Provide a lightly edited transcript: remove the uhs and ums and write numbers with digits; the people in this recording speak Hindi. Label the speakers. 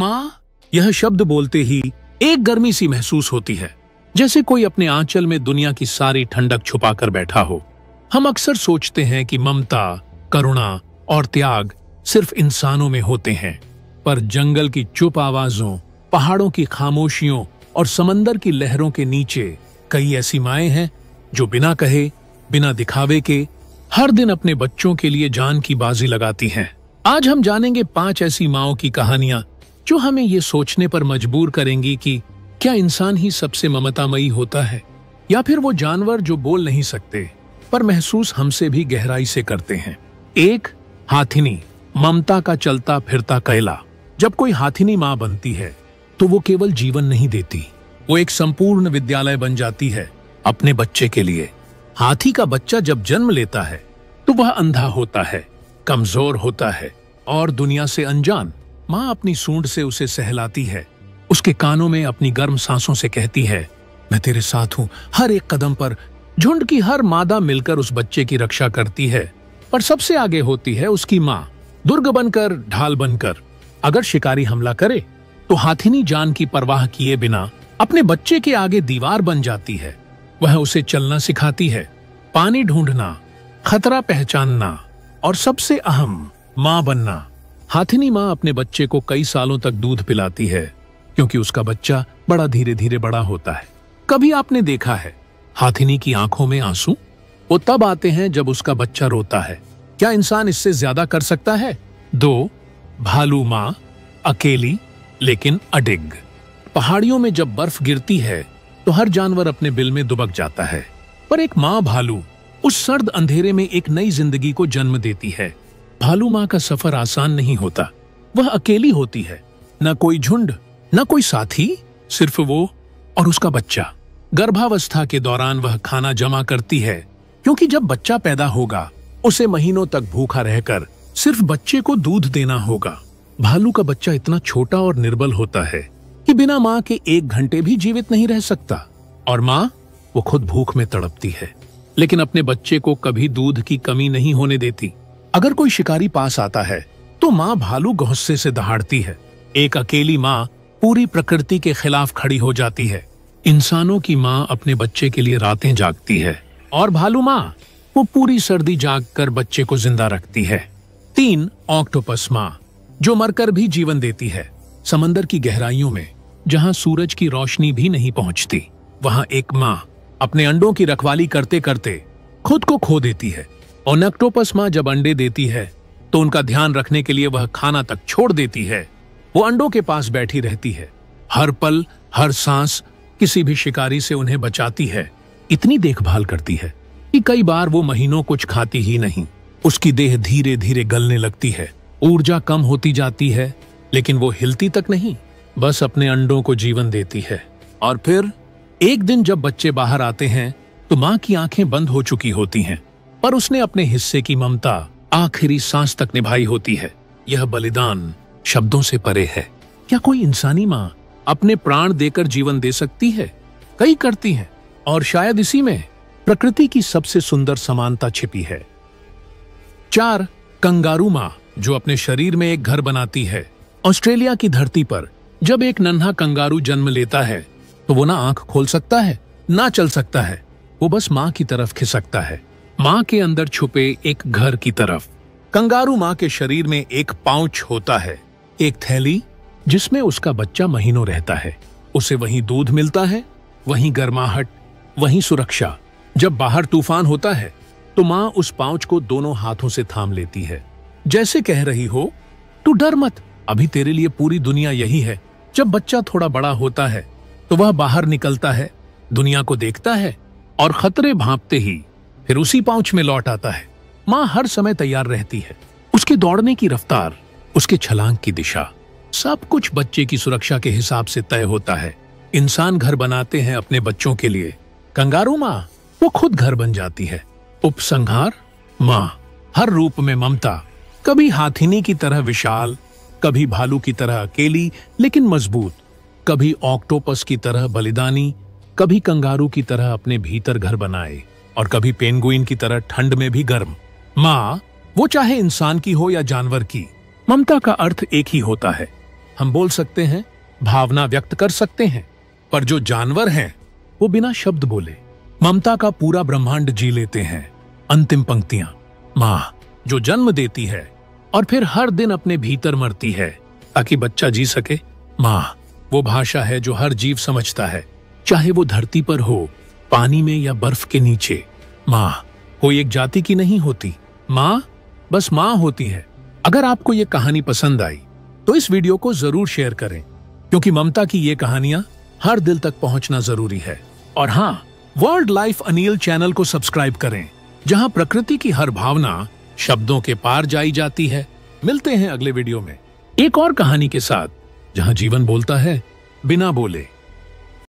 Speaker 1: माँ, यह शब्द बोलते ही एक गर्मी सी महसूस होती है, जैसे कोई अपने आंचल में दुनिया की सारी ठंडक छुपाकर बैठा हो। हम अक्सर सोचते हैं कि ममता, करुणा और त्याग सिर्फ इंसानों में होते हैं, पर जंगल की चुप आवाजों, पहाड़ों की खामोशियों और समंदर की लहरों के नीचे कई ऐसी माएं हैं जो बिना कहे, बिना दिखावे के हर दिन अपने बच्चों के लिए जान की बाजी लगाती हैं। आज हम जानेंगे 5 ऐसी माओं की कहानियां जो हमें ये सोचने पर मजबूर करेंगी कि क्या इंसान ही सबसे ममतामयी होता है, या फिर वो जानवर जो बोल नहीं सकते पर महसूस हमसे भी गहराई से करते हैं। 1. हाथिनी, ममता का चलता फिरता कैला। जब कोई हाथिनी माँ बनती है तो वो केवल जीवन नहीं देती, वो एक संपूर्ण विद्यालय बन जाती है अपने बच्चे के लिए। हाथी का बच्चा जब जन्म लेता है तो वह अंधा होता है, कमजोर होता है और दुनिया से अनजान। माँ अपनी सूंड से उसे सहलाती है, उसके कानों में अपनी गर्म सांसों से कहती है, मैं तेरे साथ हूँ हर एक कदम पर। झुंड की हर मादा मिलकर उस बच्चे की रक्षा करती है, पर सबसे आगे होती है उसकी माँ, दुर्ग बनकर, ढाल बनकर। अगर शिकारी हमला करे तो हाथिनी जान की परवाह किए बिना अपने बच्चे के आगे दीवार बन जाती है। वह उसे चलना सिखाती है, पानी ढूंढना, खतरा पहचानना और सबसे अहम, माँ बनना। हाथिनी माँ अपने बच्चे को कई सालों तक दूध पिलाती है, क्योंकि उसका बच्चा बड़ा धीरे धीरे बड़ा होता है। कभी आपने देखा है हाथिनी की आंखों में आंसू? वो तब आते हैं जब उसका बच्चा रोता है। क्या इंसान इससे ज्यादा कर सकता है? 2. भालू माँ, अकेली लेकिन अडिग। पहाड़ियों में जब बर्फ गिरती है तो हर जानवर अपने बिल में दुबक जाता है, पर एक माँ भालू उस सर्द अंधेरे में एक नई जिंदगी को जन्म देती है। भालू माँ का सफर आसान नहीं होता। वह अकेली होती है, न कोई झुंड, न कोई साथी, सिर्फ वो और उसका बच्चा। गर्भावस्था के दौरान वह खाना जमा करती है, क्योंकि जब बच्चा पैदा होगा उसे महीनों तक भूखा रहकर सिर्फ बच्चे को दूध देना होगा। भालू का बच्चा इतना छोटा और निर्बल होता है कि बिना माँ के 1 घंटे भी जीवित नहीं रह सकता, और माँ वो खुद भूख में तड़पती है, लेकिन अपने बच्चे को कभी दूध की कमी नहीं होने देती। अगर कोई शिकारी पास आता है तो माँ भालू गुस्से से दहाड़ती है। एक अकेली माँ पूरी प्रकृति के खिलाफ खड़ी हो जाती है। इंसानों की माँ अपने बच्चे के लिए रातें जागती है, और भालू माँ वो पूरी सर्दी जागकर बच्चे को जिंदा रखती है। 3. ऑक्टोपस माँ, जो मरकर भी जीवन देती है। समंदर की गहराइयों में जहाँ सूरज की रोशनी भी नहीं पहुँचती, वहाँ एक माँ अपने अंडों की रखवाली करते करते खुद को खो देती है। और ऑक्टोपस माँ जब अंडे देती है तो उनका ध्यान रखने के लिए वह खाना तक छोड़ देती है। वो अंडों के पास बैठी रहती है, हर पल, हर सांस किसी भी शिकारी से उन्हें बचाती है। इतनी देखभाल करती है कि कई बार वो महीनों कुछ खाती ही नहीं। उसकी देह धीरे धीरे गलने लगती है, ऊर्जा कम होती जाती है, लेकिन वो हिलती तक नहीं, बस अपने अंडों को जीवन देती है। और फिर एक दिन जब बच्चे बाहर आते हैं तो माँ की आंखें बंद हो चुकी होती हैं, पर उसने अपने हिस्से की ममता आखिरी सांस तक निभाई होती है। यह बलिदान शब्दों से परे है। क्या कोई इंसानी माँ अपने प्राण देकर जीवन दे सकती है? कई करती हैं, और शायद इसी में प्रकृति की सबसे सुंदर समानता छिपी है। 4. कंगारू माँ, जो अपने शरीर में एक घर बनाती है। ऑस्ट्रेलिया की धरती पर जब एक नन्हा कंगारू जन्म लेता है तो वो ना आंख खोल सकता है, ना चल सकता है, वो बस माँ की तरफ खिसकता है, माँ के अंदर छुपे एक घर की तरफ। कंगारू माँ के शरीर में एक पाउच होता है, एक थैली जिसमें उसका बच्चा महीनों रहता है। उसे वहीं दूध मिलता है, वहीं गर्माहट, वहीं सुरक्षा। जब बाहर तूफान होता है तो माँ उस पाउच को दोनों हाथों से थाम लेती है, जैसे कह रही हो, तू डर मत, अभी तेरे लिए पूरी दुनिया यही है। जब बच्चा थोड़ा बड़ा होता है तो वह बाहर निकलता है, दुनिया को देखता है, और खतरे भांपते ही फिर उसी पाउच में लौट आता है। माँ हर समय तैयार रहती है, उसके दौड़ने की रफ्तार, उसके छलांग की दिशा, सब कुछ बच्चे की सुरक्षा के हिसाब से तय होता है। इंसान घर बनाते हैं अपने बच्चों के लिए, कंगारू माँ वो खुद घर बन जाती है। उपसंहार, माँ हर रूप में ममता, कभी हाथिनी की तरह विशाल, कभी भालू की तरह अकेली लेकिन मजबूत, कभी ऑक्टोपस की तरह बलिदानी, कभी कंगारू की तरह अपने भीतर घर बनाए, और कभी पेंगुइन की तरह ठंड में भी गर्म। माँ वो चाहे इंसान की हो या जानवर की, ममता का अर्थ एक ही होता है, हम बोल सकते हैं, भावना व्यक्त कर सकते हैं, पर जो जानवर हैं वो बिना शब्द बोले ममता का पूरा ब्रह्मांड जी लेते हैं। अंतिम पंक्तियां। माँ जो जन्म देती है और फिर हर दिन अपने भीतर मरती है ताकि बच्चा जी सके। माँ वो भाषा है जो हर जीव समझता है, चाहे वो धरती पर हो, पानी में या बर्फ के नीचे। माँ कोई एक जाति की नहीं होती, माँ बस माँ होती है। अगर आपको ये कहानी पसंद आई तो इस वीडियो को जरूर शेयर करें, क्योंकि ममता की ये कहानियां हर दिल तक पहुंचना जरूरी है। और हाँ, वर्ल्ड लाइफ अनिल चैनल को सब्सक्राइब करें, जहां प्रकृति की हर भावना शब्दों के पार जाई जाती है। मिलते हैं अगले वीडियो में एक और कहानी के साथ, जहां जीवन बोलता है बिना बोले।